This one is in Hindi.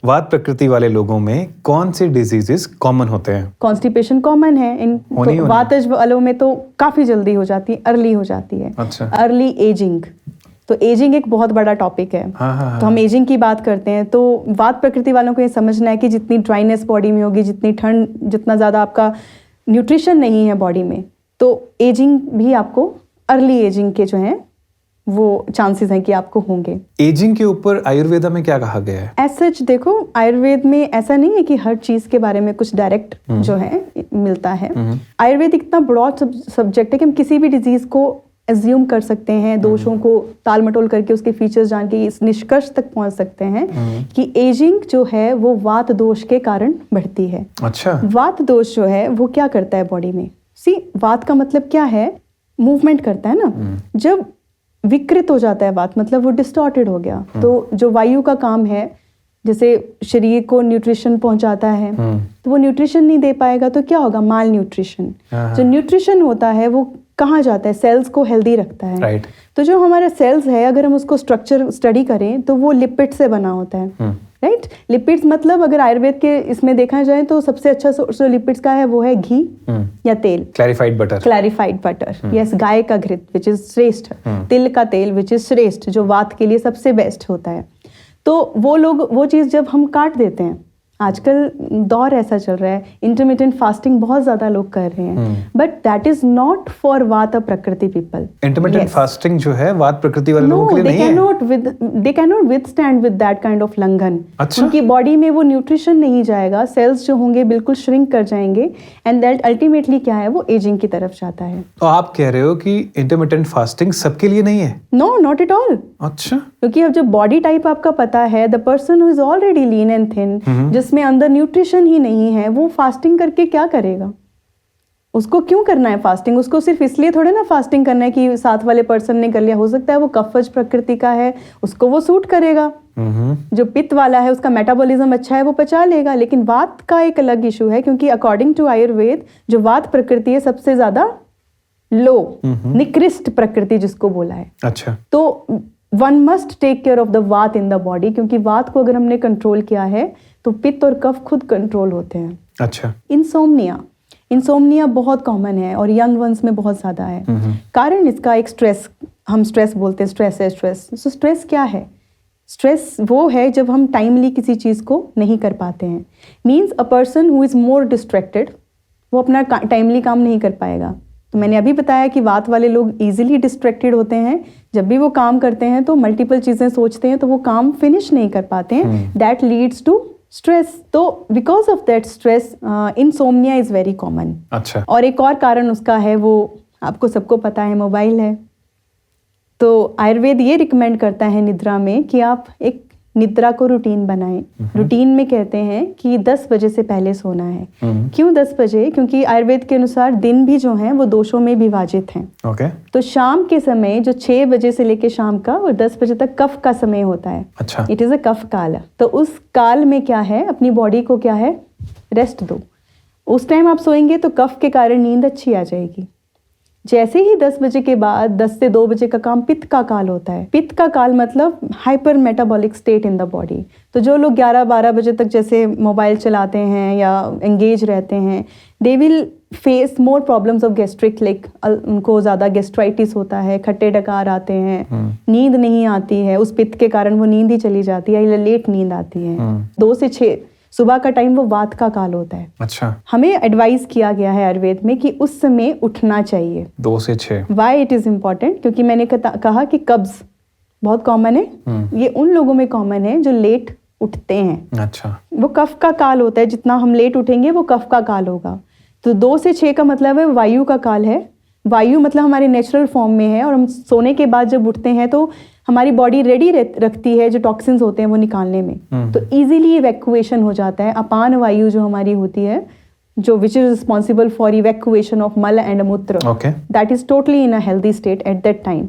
वात प्रकृति वाले लोगों में कौन से डिजीजेस कॉमन होते हैं? कॉन्स्टिपेशन कॉमन है इन वातज वालों में, तो काफी जल्दी हो जाती है, अर्ली हो जाती है। अच्छा। अर्ली एजिंग, तो एजिंग एक बहुत बड़ा टॉपिक है। तो हम एजिंग की बात करते हैं तो वात प्रकृति वालों को ये समझना है कि जितनी ड्राइनेस बॉडी में होगी, जितनी ठंड, जितना ज़्यादा आपका न्यूट्रिशन नहीं है बॉडी में, तो एजिंग भी आपको, अर्ली एजिंग के जो हैं वो चांसेस हैं कि आपको होंगे। एजिंग के ऊपर आयुर्वेदा में क्या कहा गया है? एज सच देखो, आयुर्वेद में ऐसा नहीं है कि हर चीज के बारे में कुछ डायरेक्ट जो है मिलता है। आयुर्वेद इतना ब्रॉड सब्जेक्ट है कि हम किसी भी डिजीज को एज्यूम कर सकते हैं, दोषों को ताल मटोल करके उसके फीचर्स जान के इस निष्कर्ष तक पहुंच सकते हैं कि एजिंग जो है वो वात दोष के कारण बढ़ती है। अच्छा। वात दोष जो है वो क्या करता है बॉडी में? वात का मतलब क्या है? मूवमेंट करता है ना। जब विकृत हो जाता है वात, मतलब वो डिस्टॉर्टेड हो गया, तो जो वायु का काम है, जैसे शरीर को न्यूट्रिशन पहुंचाता है, तो वो न्यूट्रिशन नहीं दे पाएगा तो क्या होगा? माल न्यूट्रिशन। जो न्यूट्रिशन होता है वो कहाँ जाता है? सेल्स को हेल्दी रखता है। राइट। तो जो हमारा सेल्स है, अगर हम उसको स्ट्रक्चर स्टडी करें तो वो लिपिड से बना होता है। राइट। लिपिड्स मतलब अगर आयुर्वेद के इसमें देखा जाए तो सबसे अच्छा सोर्स लिपिड्स का है वो है घी या तेल। Clarified butter. Clarified butter, yes. गाय का घृत विच इज श्रेष्ठ, तिल का तेल विच इज श्रेष्ठ, जो वात के लिए सबसे बेस्ट होता है। तो वो लोग वो चीज़ जब हम काट देते हैं, आजकल दौर ऐसा चल रहा है, इंटरमिटेंट फास्टिंग बहुत ज्यादा लोग कर रहे हैं, but that is not for वात प्रकृति पीपल। इंटरमिटेंट फास्टिंग जो है वात प्रकृति वाले लोगों के लिए नहीं है। They can not withstand with that kind of langhan. अच्छा। उनकी बॉडी में वो न्यूट्रिशन नहीं जाएगा, सेल्स जो होंगे बिल्कुल श्रिंक कर जाएंगे, एंड दैट अल्टीमेटली क्या है? वो एजिंग की तरफ जाता है। तो आप कह रहे हो कि इंटरमिटेंट फास्टिंग सबके लिए नहीं है? No, not at all. अच्छा। क्योंकि अब जब बॉडी टाइप आपका पता है, the person who is already lean and thin, जिसमें अंदर न्यूट्रिशन ही नहीं है, वो फास्टिंग करके क्या करेगा? उसको क्यों करना है फास्टिंग? उसको सिर्फ इसलिए थोड़े ना फास्टिंग करना है कि साथ वाले पर्सन ने कर लिया। हो सकता है वो कफज प्रकृति का है, उसको वो सूट करेगा। जो पित्त वाला है उसका मेटाबॉलिज्म अच्छा है, वो पचा लेगा। लेकिन वात का एक अलग इशू है, क्योंकि अकॉर्डिंग टू आयुर्वेद जो वात प्रकृति है सबसे ज्यादा लो, निकृष्ट प्रकृति जिसको बोला है। अच्छा। तो one must take care of the vata in the body, क्योंकि वात को अगर हमने कंट्रोल किया है तो पित्त और कफ खुद कंट्रोल होते हैं। अच्छा। इंसोम्निया बहुत कॉमन है और यंग वंस में बहुत ज्यादा है। कारण इसका एक स्ट्रेस, हम स्ट्रेस बोलते हैं, स्ट्रेस है स्ट्रेस। सो स्ट्रेस क्या है? स्ट्रेस वो है जब हम टाइमली किसी चीज को नहीं कर पाते हैं। Means a person who is more distracted, वो अपना टाइमली काम नहीं कर पाएगा। तो मैंने अभी बताया कि वात वाले लोग इजीली डिस्ट्रैक्टेड होते हैं। जब भी वो काम करते हैं तो मल्टीपल चीजें सोचते हैं, तो वो काम फिनिश नहीं कर पाते हैं। That leads to stress. तो because of that stress insomnia is very common. अच्छा। और एक और कारण उसका है, वो आपको सबको पता है, मोबाइल है। तो आयुर्वेद ये रिकमेंड करता है निद्रा में कि आप एक निद्रा को रूटीन बनाएं। रूटीन में कहते हैं कि 10 बजे से पहले सोना है। क्यों 10 बजे? क्योंकि आयुर्वेद के अनुसार दिन भी जो हैं वो दोषों में विभाजित हैं। ओके। तो शाम के समय जो 6 बजे से लेके शाम का और 10 बजे तक कफ का समय होता है। अच्छा। इट इज अ कफ काल। तो उस काल में क्या है, अपनी बॉडी को क्या है, रेस्ट दो। उस टाइम आप सोएंगे तो कफ के कारण नींद अच्छी आ जाएगी। जैसे ही 10 बजे के बाद 10 से 2 बजे का काम पित्त का काल होता है। पित्त का काल मतलब hyper metabolic state in the body. तो जो लोग 11-12 बजे तक जैसे मोबाइल चलाते हैं या एंगेज रहते हैं, they will face more problems of gastric, like उनको ज़्यादा गैस्ट्राइटिस होता है, खट्टे डकार आते हैं, नींद नहीं आती है। उस पित्त के कारण वो नींद ही चली जाती है या लेट नींद आती है। 2 से 6 सुबह का टाइम वो वात का काल होता है। अच्छा। हमें एडवाइस किया गया है आयुर्वेद में कि उस समय उठना चाहिए 2 से 6। Why it is important? क्योंकि मैंने कहा कि कब्ज बहुत कॉमन है। ये उन लोगों में कॉमन है जो लेट उठते हैं। अच्छा। वो कफ का काल होता है, जितना हम लेट उठेंगे वो कफ का काल होगा। तो 2 से 6 का मतलब है वायु का काल है। वायु मतलब हमारे नेचुरल फॉर्म में है, और हम सोने के बाद जब उठते हैं तो हमारी बॉडी रेडी रखती है जो टॉक्सिन्स होते हैं वो निकालने में। तो इजीली इवैक्यूएशन हो जाता है। अपान वायु जो हमारी होती है, जो which is responsible for evacuation of मल एंड मूत्र, that is totally in a healthy state at that time.